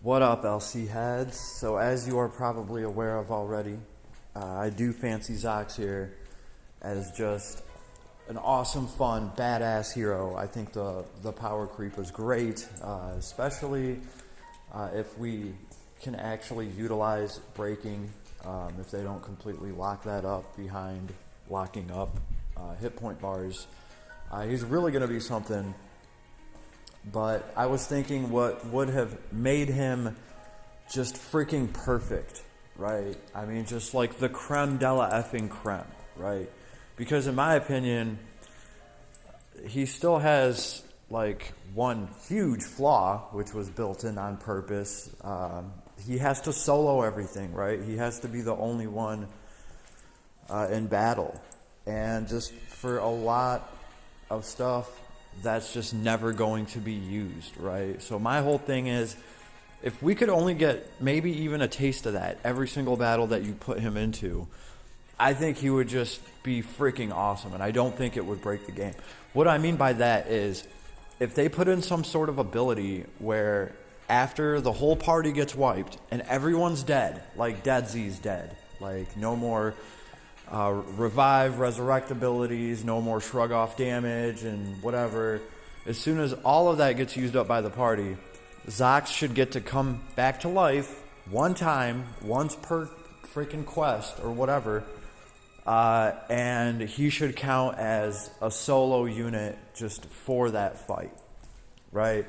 What up, LC heads? So as you are probably aware of already, I do fancy Zaix here as just an awesome, fun, badass hero. I think the power creep was great, especially if we can actually utilize breaking, if they don't completely lock that up behind locking up hit point bars. He's really going to be something. But I was thinking what would have made him just freaking perfect, right? I mean, just like the creme de la effing creme, right? Because in my opinion, he still has like one huge flaw, which was built in on purpose. He has to solo everything, right? He has to be the only one in battle. And just for a lot of stuff, that's just never going to be used, right? So my whole thing is, if we could only get maybe even a taste of that every single battle that you put him into, I think he would just be freaking awesome, and I don't think it would break the game. What I mean by that is, if they put in some sort of ability where after the whole party gets wiped and everyone's dead, like Deadsy's dead, like no more revive, resurrect abilities, no more shrug off damage and whatever. As soon as all of that gets used up by the party, Zaix should get to come back to life one time, once per freaking quest or whatever, and he should count as a solo unit just for that fight, right?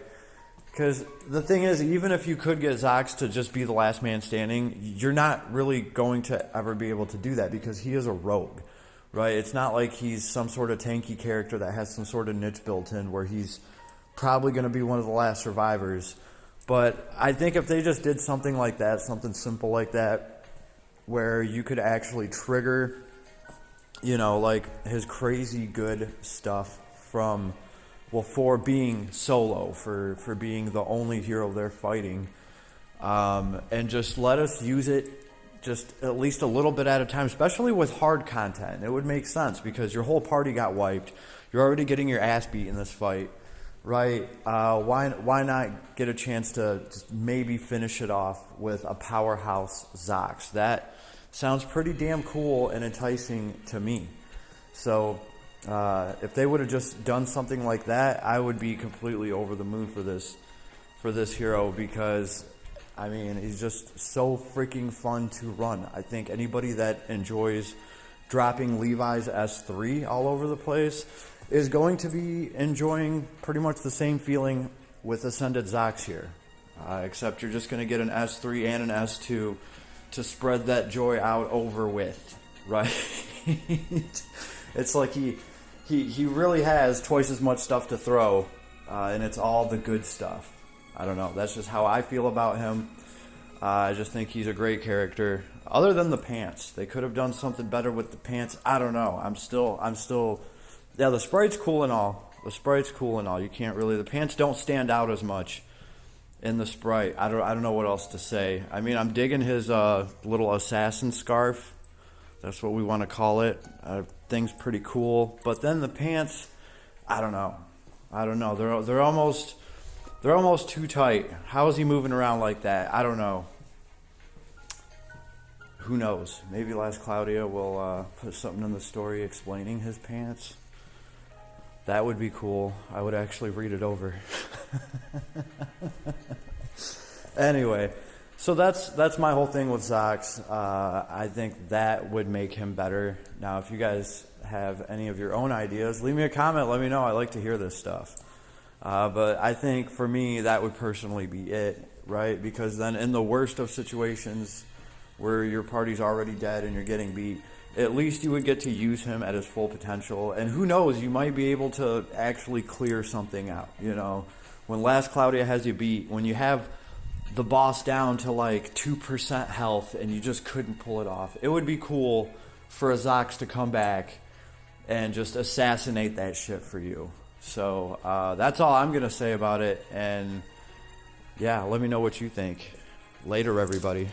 Because the thing is, even if you could get Zaix to just be the last man standing, you're not really going to ever be able to do that because he is a rogue, right? It's not like he's some sort of tanky character that has some sort of niche built in where he's probably going to be one of the last survivors. But I think if they just did something like that, something simple like that, where you could actually trigger, you know, like his crazy good stuff from... well, for being solo, for being the only hero they're fighting, and just let us use it just at least a little bit at a time, especially with hard content. It would make sense because your whole party got wiped. You're already getting your ass beat in this fight, right? Why not get a chance to just maybe finish it off with a powerhouse Zaix? That sounds pretty damn cool and enticing to me. So... if they would have just done something like that, I would be completely over the moon for this hero because, I mean, he's just so freaking fun to run. I think anybody that enjoys dropping Levi's S3 all over the place is going to be enjoying pretty much the same feeling with Ascended Zaix here, except you're just going to get an S3 and an S2 to spread that joy out over with, right? It's like he really has twice as much stuff to throw, and it's all the good stuff. I don't know. That's just how I feel about him. I just think he's a great character. Other than the pants, they could have done something better with the pants. I don't know. I'm still. Yeah, the sprite's cool and all. You can't really. The pants don't stand out as much in the sprite. I don't know what else to say. I mean, I'm digging his little assassin scarf. That's what we want to call it. Thing's pretty cool. But then the pants, I don't know. They're almost too tight. How is he moving around like that? I don't know. Who knows? Maybe Last Cloudia will put something in the story explaining his pants. That would be cool. I would actually read it over. Anyway. So that's my whole thing with Zaix. I think that would make him better. Now, if you guys have any of your own ideas, leave me a comment. Let me know. I like to hear this stuff. But I think for me, that would personally be it, right? Because then in the worst of situations where your party's already dead and you're getting beat, at least you would get to use him at his full potential. And who knows, you might be able to actually clear something out. You know, when Last Cloudia has you beat, when you have the boss down to like 2% health and you just couldn't pull it off, it would be cool for a Zaix to come back and just assassinate that shit for you. So that's all I'm gonna say about it, and yeah, let me know what you think. Later, everybody.